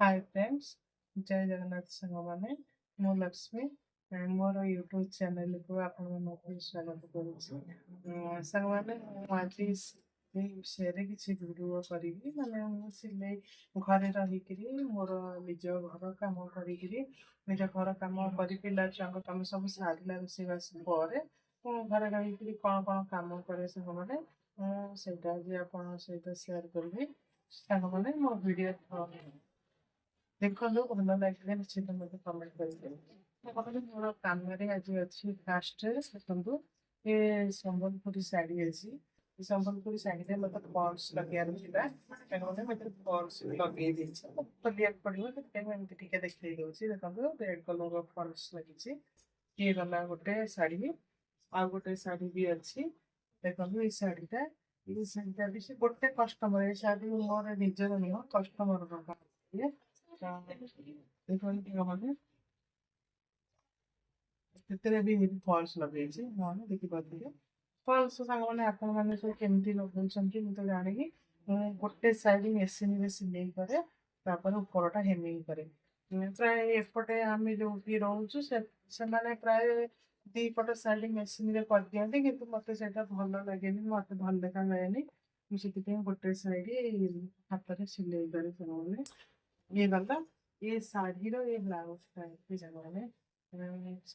Hi friends, जय जगन्नाथ साଙ୍ଗमाने मु लक्ष्मी मोर YouTube channel को आपण स्वागत करुच्ची साଙ୍ଗमाने आज विषय किसी भिडियो करी माने सिलाई घरे रही मोर निज घर कम करी निज घर कम कर पिला छुआ कम सब सारा रोषेबास पर घरे रही कौन कौन कम करे साଙ୍ଗमाने मुझे आज आप सहित सेयार करी साଙ୍ଗमाने मो वीडियो ଦେଖନ୍ତୁ ଭଲ ଲାଗିଲେ ନିଶ୍ଚିତ ମୋତେ କମେଣ୍ଟ କରିବେ। ଦେଖନ୍ତୁ ମୋର କାମରେ ଆଜି ଅଛି ଫାଷ୍ଟ ଦେଖନ୍ତୁ ଏ ସମ୍ବଲପୁରୀ ଶାଢ଼ୀ ଅଛି। ଏ ସମ୍ବଲପୁରୀ ଶାଢ଼ୀରେ ମୋତେ ଫଲ୍ସ ଲଗେଇବାର ଥିଲା ତେଣୁକରି ମୁଁ ଏଥିରେ ଫଲ୍ସ ଲଗେଇ ଦେଇଛି। ଖୋଲିବାକୁ ପଡ଼ିବ ସେଥିପାଇଁ ମୁଁ ଏମିତି ଟିକେ ଦେଖେଇ ଦେଉଛି। ଦେଖନ୍ତୁ ରେଡ୍ କଲର୍ର ଫଲ୍ସ ଲାଗିଛି। ଇଏ ଗଲା ଗୋଟେ ଶାଢ଼ୀ ଆଉ ଗୋଟେ ଶାଢ଼ୀ ବି ଅଛି। ଦେଖନ୍ତୁ ଏଇ ଶାଢ଼ୀଟା ବି ସେ ଗୋଟେ କଷ୍ଟମର ଏ ଶାଢ଼ୀ ମୋର ନିଜର ନୁହଁ କଷ୍ଟମରଙ୍କ ପାଇଁ ଦେଖନ୍ତୁ ମାନେ ସେଥିରେ ବି ଫଲ୍ସ ଲଗେଇଛି ନହେଲେ ଦେଖିପାରୁଥିବେ। ଫଲ୍ସ ସାଙ୍ଗମାନେ ଆପଣମାନେ ସବୁ କେମିତି ଲଗାଉଛନ୍ତି ମୁଁ ତ ଜାଣିନି। ମୁଁ ଗୋଟେ ସାଇଡ୍ ମେସିନରେ ସିଲେଇ କରେ ତାପରେ ଉପରଟା ହେମିଂ କରେ। ପ୍ରାୟ ଏପଟେ ଆମେ ଯୋଉଠି ରହୁଛୁ ସେମାନେ ପ୍ରାୟ ଦି ପଟ ସାଇଡ୍ ମେସିନରେ କରିଦିଅନ୍ତି କିନ୍ତୁ ମୋତେ ସେଇଟା ଭଲ ଲାଗେନି, ମୋତେ ଭଲ ଦେଖା ଯାଏନି। ମୁଁ ସେଥିପାଇଁ ଗୋଟେ ସାଇଡ୍ ହାତରେ ସିଲେଇ କରେ ସାଙ୍ଗମାନେ। ଇଏ ଗଲା ଏ ଶାଢ଼ୀର ଏ ବ୍ଲାଉଜଟା ଏତେ ସାଙ୍ଗମାନେ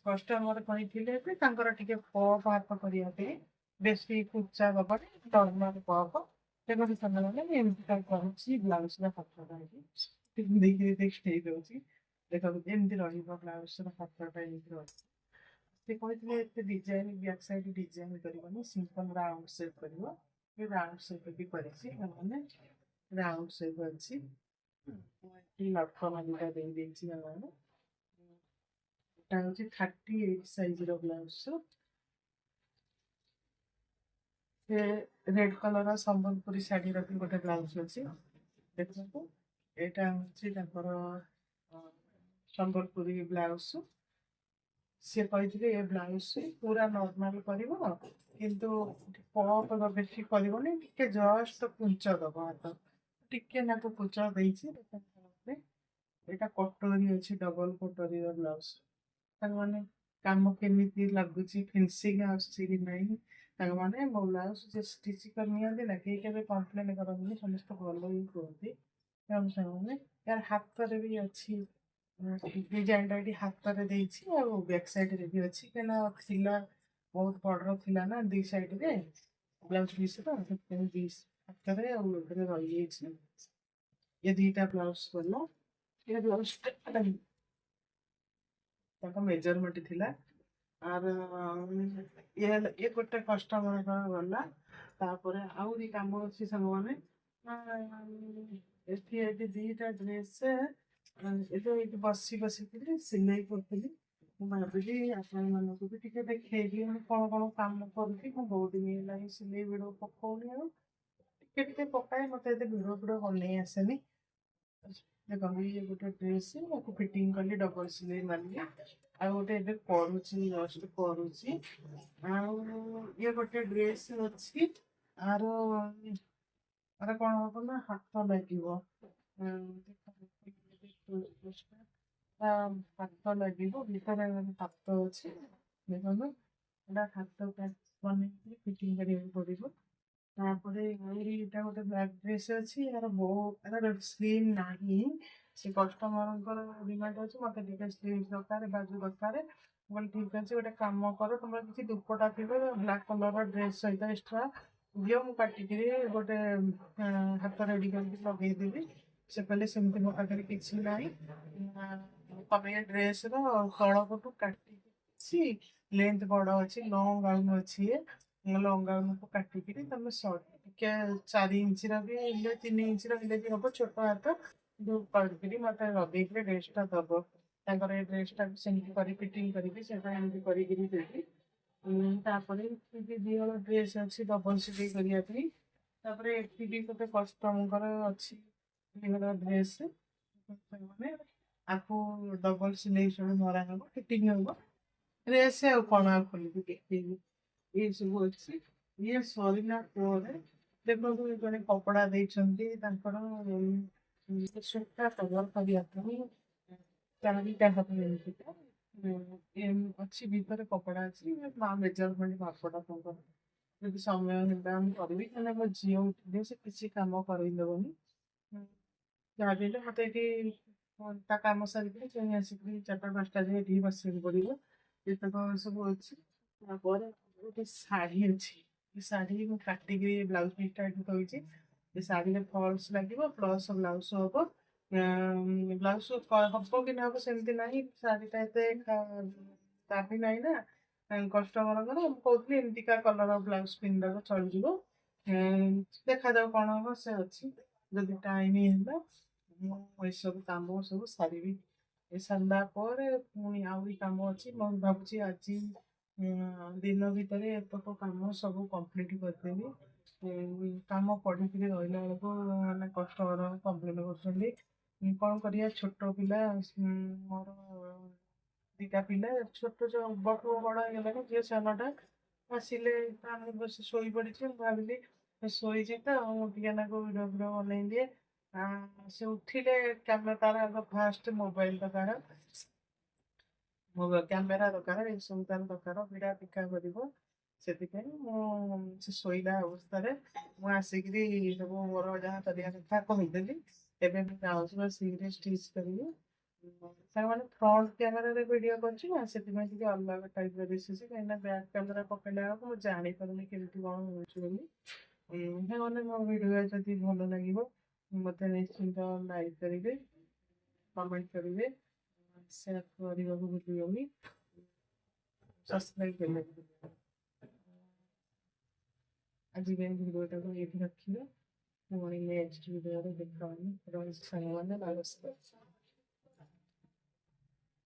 କଷ୍ଟମର କହିଥିଲେ ଯେ ତାଙ୍କର ଟିକେ ପପ୍ ହାତ କରିବା ପାଇଁ ବେଶୀ କୁଚା ଦବନି ନର୍ମାଲ ପପ୍ ତେଣୁ ସାଙ୍ଗମାନେ ଏମିତି କରୁଛି ବ୍ଲାଉଜର ହାତଟା ଦେଇକି ଦେଖେଇ ଦେଉଛି। ଦେଖନ୍ତୁ ଏମିତି ରହିବ ବ୍ଲାଉଜର ହାତଟା ଏମିତି ରହିବ। ସେ କହିଥିଲେ ଏତେ ଡିଜାଇନ ବ୍ୟାକ୍ ସାଇଡ୍ ଡିଜାଇନ କରିବନି ସିମ୍ପଲ ରାଉଣ୍ଡ ସେପ୍ କରିବ। ଏ ରାଉଣ୍ଡ ସେପ୍ ବି କରିଛି ମାନେ ରାଉଣ୍ଡ ସେପ୍ ଅଛି। ଲଟ ମାରିଟା ଦେଇଛି ମାନେ এটা হচ্ছে 38 সাইজের ব্লাউজ। ସେ ରେଡ୍ କଲର ସମ୍ବଲପୁରୀ ଶାଢ଼ୀର ବି ଗୋଟେ ବ୍ଲାଉଜ ଅଛି। ଦେଖନ୍ତୁ ଏଇଟା ହେଉଛି ତାଙ୍କର ସମ୍ବଲପୁରୀ ବ୍ଲାଉଜ। ସେ କହିଥିଲେ ଏ ବ୍ଲାଉଜ ପୁରା ନର୍ମାଲ କରିବ କିନ୍ତୁ ପପ ବେଶୀ କରିବନି, ଟିକେ ଜଷ୍ଟ କୁଞ୍ଚ ଦବ ହାତ ଟିକେ ନାକୁ କୁଞ୍ଚ ଦେଇଛି। ଏଇଟା କଟୋରୀ ଅଛି ଡବଲ କଟୋରୀର ବ୍ଲାଉଜ। ତାଙ୍କମାନେ କାମ କେମିତି ଲାଗୁଛି ଫିନିସିଂ ଆସୁଛି କି ନାହିଁ ତାଙ୍କମାନେ ମୋ ବ୍ଲାଉଜ ଯେ ଷ୍ଟିଚ୍ କରି ନିଅନ୍ତି ନା କେହି କେବେ କମ୍ପ୍ଲେନ୍ କରନ୍ତିନି, ସମସ୍ତେ ଭଲ ହିଁ କୁହନ୍ତି। ତେଣୁ ସେମାନେ ୟାର ହାତରେ ବି ଅଛି ଡିଜାଇନଟା ଏଠି ହାତରେ ଦେଇଛି ଆଉ ବ୍ୟାକ୍ ସାଇଡ୍ରେ ବି ଅଛି କାହିଁକିନା ଥିଲା ବହୁତ ବଡ଼ର ଥିଲା ନା ଦି ସାଇଡ୍ରେ ବ୍ଲାଉଜ ପିସ୍ର ସେଥିପାଇଁ ଦି ହାତରେ ଆଉ ଏଥିରେ ରହିଯାଇଛି। ଏ ଦିଟା ବ୍ଲାଉଜ କଲା ଏ ବ୍ଲାଉଜଟା ତାଙ୍କ ମେଜରମେଣ୍ଟ ଥିଲା ଆର ଇଏ ଗୋଟେ କଷ୍ଟମରଙ୍କର ଗଲା। ତାପରେ ଆହୁରି କାମ ଅଛି ସାଙ୍ଗମାନେ ଏଠି ଦିଟା ଡ୍ରେସ୍ ଏଇଠି ବସି ବସିକିରି ସିଲେଇ କରୁଥିଲି। ମୁଁ ଭାବିଲି ଆପଣମାନଙ୍କୁ ବି ଟିକେ ଦେଖେଇବି ମୁଁ କ'ଣ କ'ଣ କାମ କରୁଛି। ମୁଁ ବହୁତ ଦିନ ହେଲାଣି ସିଲେଇ ଭିଡ଼ିଓ ପକାଉନି ଆଉ ଟିକେ ଟିକେ ପକାଏ, ମୋତେ ଏତେ ଭିଡ଼ିଓ ବନେଇ ଆସେନି। ଦେଖନ୍ତୁ ଇଏ ଗୋଟେ ଡ୍ରେସ୍ ତାକୁ ଫିଟିଂ କଲି ଡବଲ ସିଲେଇ ମାରିଲି ଆଉ ଗୋଟେ ଏବେ କରୁଛି ଜଷ୍ଟ କରୁଛି। ଆଉ ଇଏ ଗୋଟେ ଡ୍ରେସ୍ ଅଛି ଆର କ'ଣ ହବ ନା ହାତ ଲାଗିବ ହାତ ଲାଗିବ ଭିତରେ ହାତ ଅଛି। ଦେଖନ୍ତୁ ଏଇଟା ହାତ ବନେଇକି ଫିଟିଂ କରିବାକୁ ପଡ଼ିବ। ତାପରେ ଏଇଟା ଗୋଟେ ବ୍ଲାକ୍ ଡ୍ରେସ୍ ଅଛି ଏହାର ବହୁତ ସ୍ଲିମ୍ ନାହିଁ। ସେ କଷ୍ଟମରଙ୍କର ଡିମାଣ୍ଡ ଅଛି ମୋତେ ଟିକେ ସ୍ଲିମ୍ ଦରକାର ବାଜୁ ଦରକାର। ମୁଁ କହିଲି ଠିକ୍ ଅଛି ଗୋଟେ କାମ କର ତୁମର କିଛି ଦୁପଟା ଥିବ ବ୍ଲାକ୍ କଲର୍ର ଡ୍ରେସ୍ ସହିତ ଏକ୍ସଟ୍ରା ଦିଅ ମୁଁ କାଟିକିରି ଗୋଟେ ହାତ ରେଡ଼ି କରିକି ଲଗେଇଦେବି। ସେ କହିଲେ ସେମିତି ମୋ ପାଖରେ କିଛି ନାହିଁ, ତମେ ଏ ଡ୍ରେସ୍ର ତଳପଟୁ କାଟିକି ଲେନ୍ଥ ବଡ଼ ଅଛି ଲଙ୍ଗ ଗାଉନ୍ ଅଛି ଲଙ୍ଗ ଗାଉନ୍କୁ କାଟିକିରି ତମେ ଟିକେ 4 ଇଞ୍ଚର ବି ହେଲେ 3 ଇଞ୍ଚର ହେଲେ ବି ହବ ଛୋଟ ହାତ କରିକିରି ମୋତେ ଲଗେଇକିରି ଡ୍ରେସ୍ଟା ଦବ। ତାଙ୍କର ଏ ଡ୍ରେସ୍ଟା ସେମିତି କରି ଫିଟିଂ କରିକି ସେଟା ଏମିତି କରିକିରି ଦେବି। ତାପରେ ଦି ହଳ ଡ୍ରେସ୍ ଅଛି ଡବଲ ସିଲେଇ କରିବା ପାଇଁ। ତାପରେ ଏଠି ବି ଗୋଟେ କଷ୍ଟମରଙ୍କର ଅଛି ଦି ହଳ ଡ୍ରେସ୍ ମାନେ ଆକୁ ଡବଲ ସିଲେଇ ସବୁ ମରା ହବ ଫିଟିଂ ହବ ଡ୍ରେସ୍ ଆଉ କ'ଣ ଆଉ ଖୋଲିକି ଦେଖେଇବି। ଏସବୁ ଅଛି। ଇଏ ସରିଲା ପରେ ଦେଖନ୍ତୁ ଜଣେ କପଡ଼ା ଦେଇଛନ୍ତି ତାଙ୍କର ସୁତା କଭର କରିବା ପାଇଁ ଚାରିଟା ହବ ଏମିତିକା ଅଛି ଭିତରେ କପଡ଼ା ଅଛି ମା ମେଜରମେଣ୍ଟ ମାପଟା ତାଙ୍କର ଯଦି ସମୟ ହେଲା ମୁଁ କରିବି କାହିଁକିନା ମୋ ଝିଅ ଉଠିଲେ ସେ କିଛି କାମ କରେଇଦେବନି ଯାହା ବି ହେଲେ ମୋତେ ଏଠି ତା କାମ ସାରିକିରି ପୁଣି ଆସିକିରି 4ଟା 5ଟା ଯାଏ ଏଠିକି ବସିବାକୁ ପଡ଼ିବ ଏତକ ସବୁ ଅଛି ତାପରେ ଗୋଟେ ଶାଢ଼ୀ ଅଛି ଏ ଶାଢ଼ୀ ମୁଁ କାଟିକିରି ବ୍ଲାଉଜ ପିସ୍ଟା ଏଠି କରିଛି ଏ ଶାଢ଼ୀରେ ଫଲ୍ସ ଲାଗିବ ପ୍ଲସ୍ ବ୍ଲାଉଜ ହବ ବ୍ଲାଉଜ ହବ କି ନା ହବ ସେମିତି ନାହିଁ ଶାଢ଼ୀଟା ଏତେ ଦାବି ନାହିଁ ନା କଷ୍ଟମରଙ୍କର ମୁଁ କହୁଥିଲି ଏମିତିକା କଲର ବ୍ଲାଉଜ ପିନ୍ଧିବାକୁ ଚଳିଯିବ ଦେଖାଯାଉ କଣ ହବ ସେ ଅଛି ଯଦି ଟାଇମ ହେଲା ମୁଁ ଏସବୁ କାମ ସବୁ ସାରିବି ଏ ସାରିଲା ପରେ ପୁଣି ଆହୁରି କାମ ଅଛି ମୁଁ ଭାବୁଛି ଆଜି ଦିନ ଭିତରେ ଏତକ କାମ ସବୁ କମ୍ପ୍ଲିଟ୍ କରିଦେବି କାମ ପଡ଼ିକିରି ରହିଲା ବେଳକୁ ମାନେ କଷ୍ଟମର କମ୍ପ୍ଲେନ୍ କରୁଛନ୍ତି କଣ କରିବା ଛୋଟ ପିଲା ମୋର ଦିଟା ପିଲା ଛୋଟ ବଡ଼ ବଡ଼ ହେଇଗଲାଣି ଝିଅ ସାନଟା ଆସିଲେ ଆମେ ବସି ଶୋଇ ପଡ଼ିଛି ମୁଁ ଭାବିଲି ଶୋଇଛି ତ ମୁଁ ଟିକେ ନାକୁ ଭିଡ଼ିଓ ଫିଡ଼ିଓ ବନେଇ ଦିଏ ସେ ଉଠିଲେ ତାର ଆଗ ଫାଷ୍ଟ ମୋବାଇଲ ଦରକାର କ୍ୟାମେରା ଦରକାର ଏସବୁ ତାର ଦରକାର ଭିଡ଼ା ପିକା କରିବ ସେଥିପାଇଁ ମୁଁ ସେ ଶୋଇଲା ଅବସ୍ଥାରେ ମୁଁ ଆସିକିରି ସବୁ ମୋର ଯାହା କରିବା କଥା କହିଦେଲି ଏବେ ମୁଁ ଯାଉଛି ବସିକିରି ଷ୍ଟିଚ୍ କରିବି ସାଙ୍ଗମାନେ ଫ୍ରଣ୍ଟ କ୍ୟାମେରାରେ ଭିଡ଼ିଓ କରୁଛି ନା ସେଥିପାଇଁ ଟିକେ ଅଲଗା ଟାଇପ୍ର ଦିଶୁଛି କାହିଁକିନା ବ୍ୟାକ୍ କ୍ୟାମେରା ପକେଇଲା ବେଳକୁ ମୁଁ ଜାଣିପାରୁନି କେମିତି କ'ଣ ହେଉଛି ବୋଲି ସାଙ୍ଗମାନେ ମୋ ଭିଡ଼ିଓ ଯଦି ଭଲ ଲାଗିବ ମୋତେ ନିଶ୍ଚିନ୍ତ ଲାଇକ୍ କରିବେ କମେଣ୍ଟ କରିବେ ସେୟାର କରିବାକୁ ଭୁଲିବନି ସବସ୍କ୍ରାଇବ୍ କରିବାକୁ ଆଜି ପାଇଁ ଭିଡ଼ିଓଟାକୁ ଏଇଠି ରଖିବା ପୁଣି ନେକ୍ସଟ ଭିଡ଼ିଓରେ ଦେଖା ହବ ରହିଛି ସାଙ୍ଗମାନେ ନମସ୍କାର